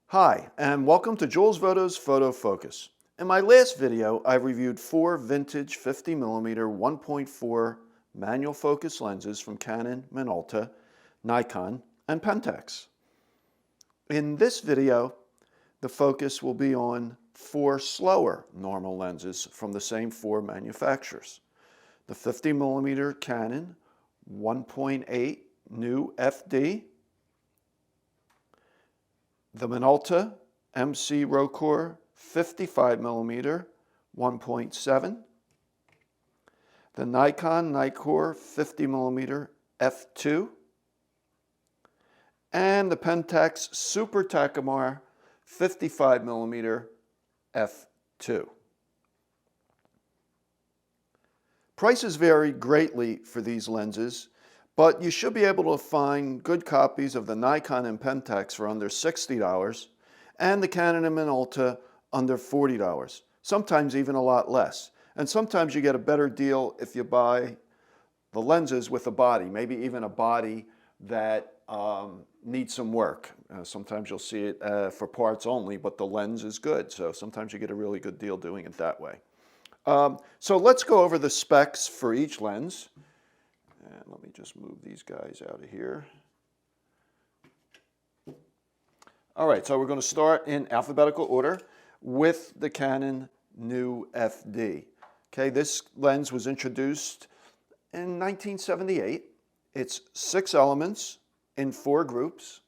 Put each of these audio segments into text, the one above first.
Hi, and welcome to Jules Voto's Photo Focus. In my last video, I reviewed 4 vintage 50mm 1.4 manual focus lenses from Canon, Minolta, Nikon, and Pentax. In this video, the focus will be on 4 slower normal lenses from the same 4 manufacturers. The 50mm Canon 1.8 new FD, the Minolta MC Rokkor 55mm 1.7, the Nikon Nikkor 50mm f2, and the Pentax Super Takumar 55mm f2. Prices vary greatly for these lenses, but you should be able to find good copies of the Nikon and Pentax for under $60 and the Canon and Minolta under $40, sometimes even a lot less. And sometimes you get a better deal if you buy the lenses with a body, maybe even a body that needs some work. Sometimes you'll see it for parts only, but the lens is good. So sometimes you get a really good deal doing it that way. So let's go over the specs for each lens. And let me just move these guys out of here. All right, so we're going to start in alphabetical order with the Canon new FD. Okay, this lens was introduced in 1978. It's 6 elements in 4 groups.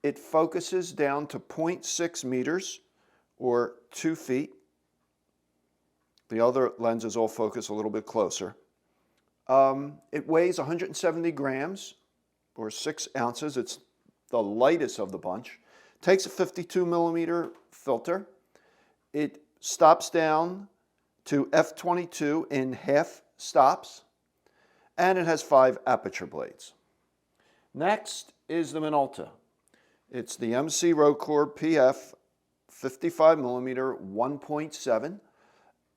It focuses down to 0.6 meters or 2 feet. The other lenses all focus a little bit closer. It weighs 170 grams or 6 ounces. It's the lightest of the bunch. Takes a 52mm filter. It stops down to f/22 in half stops, and it has 5 aperture blades. Next is the Minolta. It's the MC Rokkor PF 55mm 1.7.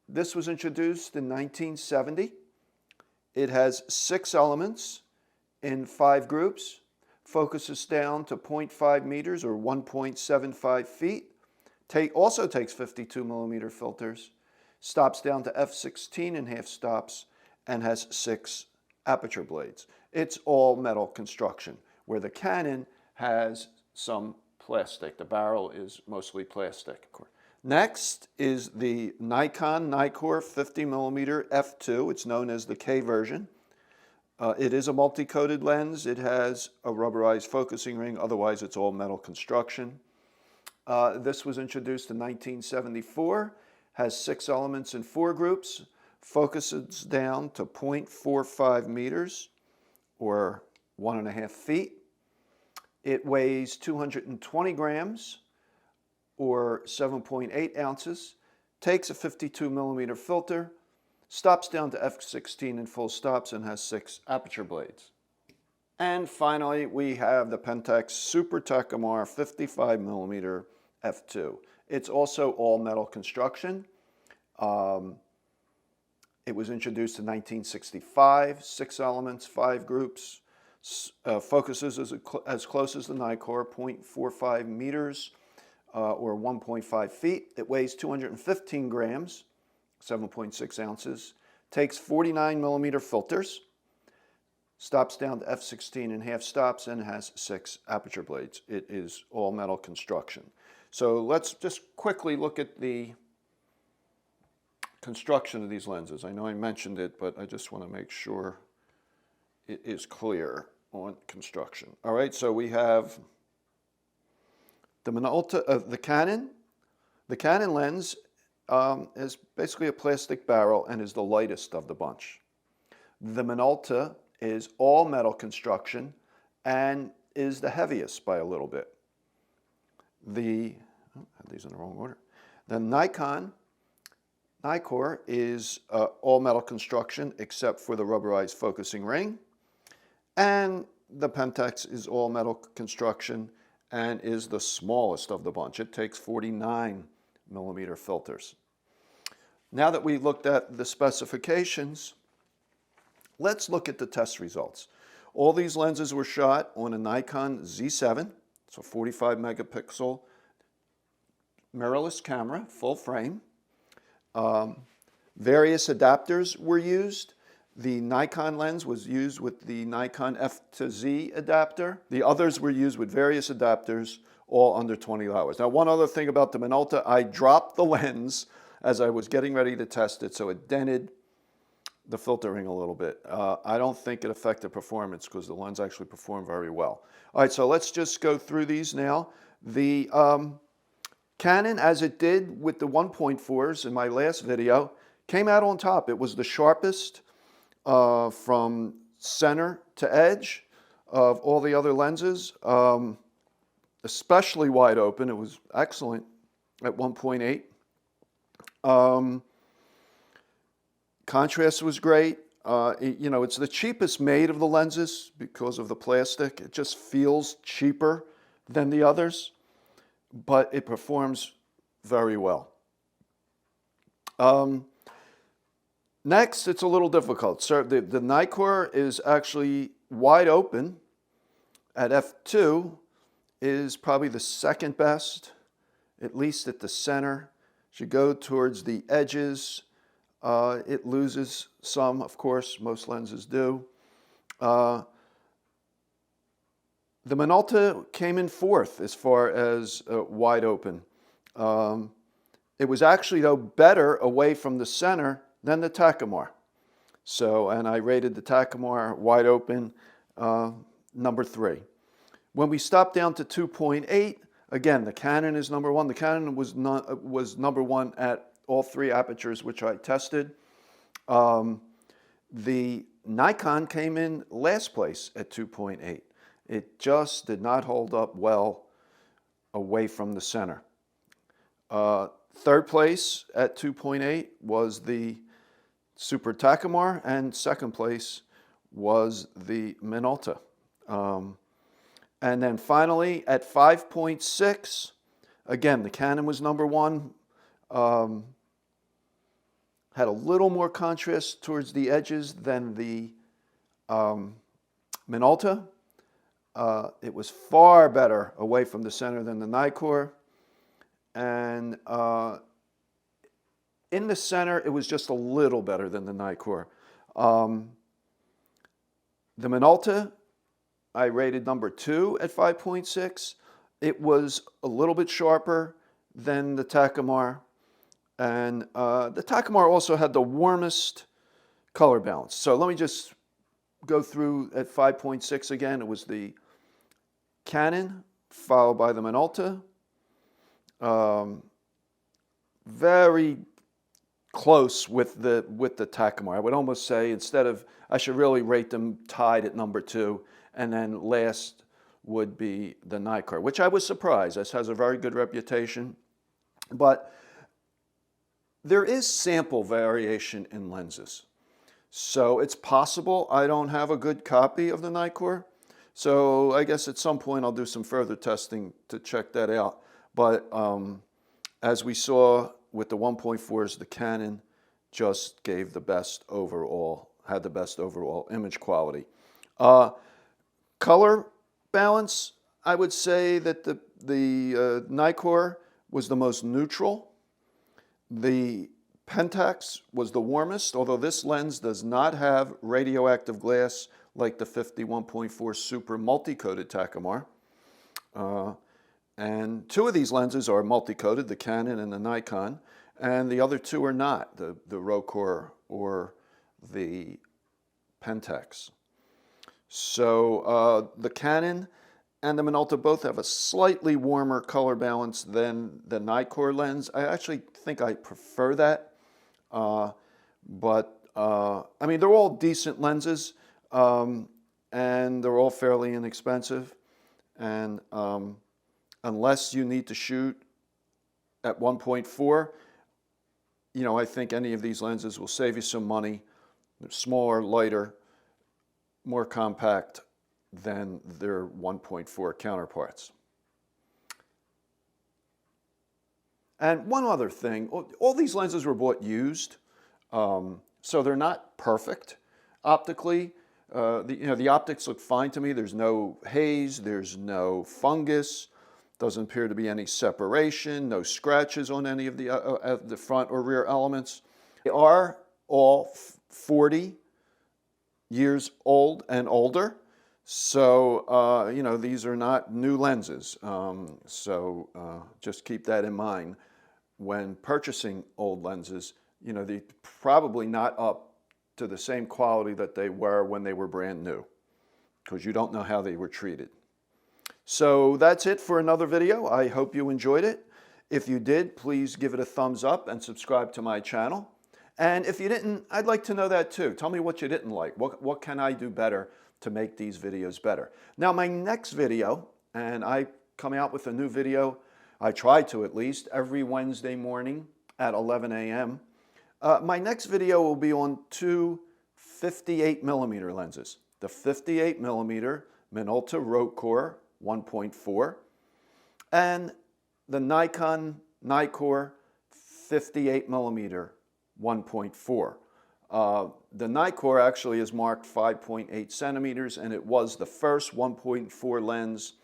This was introduced in 1970. It has 6 elements in 5 groups, focuses down to 0.5 meters or 1.75 feet, also takes 52mm filters, stops down to f/16 in half stops, and has 6 aperture blades. It's all metal construction, where the Canon has some plastic. The barrel is mostly plastic. Next is the Nikon Nikkor 50mm f2. It's known as the K version. It is a multi-coated lens. It has a rubberized focusing ring. Otherwise, it's all metal construction. This was introduced in 1974. Has 6 elements in 4 groups. Focuses down to 0.45 meters or 1.5 feet. It weighs 220 grams. Or 7.8 ounces, takes a 52mm filter, stops down to f/16 in full stops, and has 6 aperture blades. And finally, we have the Pentax Super Takumar 55mm f2. It's also all metal construction. It was introduced in 1965, 6 elements, 5 groups, focuses as close as the Nikkor, 0.45 meters. Or 1.5 feet. It weighs 215 grams, 7.6 ounces, takes 49mm filters, stops down to f/16 in half stops, and has 6 aperture blades. It is all metal construction. So let's just quickly look at the construction of these lenses. I know I mentioned it, but I just want to make sure it is clear on construction. All right, so we have the Minolta, the Canon lens is basically a plastic barrel and is the lightest of the bunch. The Minolta is all metal construction and is the heaviest by a little bit. I had these in the wrong order. The Nikon Nikkor is all metal construction except for the rubberized focusing ring. And the Pentax is all metal construction and is the smallest of the bunch. It takes 49mm filters. Now that we looked at the specifications, let's look at the test results. All these lenses were shot on a Nikon Z7. So 45 megapixel mirrorless camera, full frame. Various adapters were used. The Nikon lens was used with the Nikon F to Z adapter. The others were used with various adapters, all under $20. Now, one other thing about the Minolta, I dropped the lens as I was getting ready to test it, so it dented the filtering a little bit. I don't think it affected performance because the lens actually performed very well. All right, so let's just go through these now. The Canon, as it did with the 1.4s in my last video, came out on top. It was the sharpest from center to edge of all the other lenses, especially wide open. It was excellent at 1.8. Contrast was great. You know, it's the cheapest made of the lenses because of the plastic. It just feels cheaper than the others, but it performs very well. Next, it's a little difficult. So the Nikkor is actually wide open at f2, is probably the second best, at least at the center. As you go towards the edges, it loses some, of course, most lenses do. The Minolta came in fourth as far as wide open. It was actually, though, better away from the center than the Takumar. So, and I rated the Takumar wide open number 3. When we stop down to 2.8, again, the Canon is number 1. The Canon was number 1 at all 3 apertures which I tested. The Nikon came in last place at 2.8. It just did not hold up well away from the center. Third place at 2.8 was the Super Takumar, and second place was the Minolta. And then finally at 5.6, again, the Canon was number 1. Had a little more contrast towards the edges than the Minolta. It was far better away from the center than the Nikkor. And in the center, it was just a little better than the Nikkor. The Minolta, I rated number 2 at 5.6. It was a little bit sharper than the Takumar. And the Takumar also had the warmest color balance. So let me just go through at 5.6 again. It was the Canon, followed by the Minolta. Very close with the Takumar. I would almost say I should really rate them tied at number 2, and then last would be the Nikkor, which I was surprised. This has a very good reputation, but there is sample variation in lenses. So it's possible I don't have a good copy of the Nikkor. So I guess at some point I'll do some further testing to check that out. But as we saw with the 1.4s, the Canon just gave the best overall, had the best overall image quality. Color balance, I would say that the Nikkor was the most neutral. The Pentax was the warmest, although this lens does not have radioactive glass like the 51.4 Super multi-coated Takumar. And 2 of these lenses are multi-coated, the Canon and the Nikon, and the other 2 are not, the Rokkor or the Pentax. So the Canon and the Minolta both have a slightly warmer color balance than the Nikkor lens. I actually think I prefer that, but I mean, they're all decent lenses, and they're all fairly inexpensive, and unless you need to shoot at 1.4, you know, I think any of these lenses will save you some money. They're smaller, lighter, more compact than their 1.4 counterparts. And one other thing, all these lenses were bought used, so they're not perfect optically. The optics look fine to me. There's no haze, there's no fungus. Doesn't appear to be any separation, no scratches on any of the front or rear elements. They are all 40 years old and older. So, you know, these are not new lenses. Just keep that in mind when purchasing old lenses. You know, they're probably not up to the same quality that they were when they were brand new, because you don't know how they were treated. So that's it for another video. I hope you enjoyed it. If you did, please give it a thumbs up and subscribe to my channel. And if you didn't, I'd like to know that too. Tell me what you didn't like. What can I do better to make these videos better? Now, my next video, and I come out with a new video, I try to at least, every Wednesday morning at 11 a.m. My next video will be on two 58mm lenses. The 58mm Minolta Rokkor 1.4 and the Nikon Nikkor 58mm 1.4. The Nikkor actually is marked 5.8 centimeters, and it was the first 1.4 lens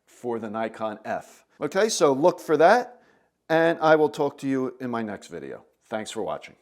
for the Nikon F. Okay, so look for that, and I will talk to you in my next video. Thanks for watching.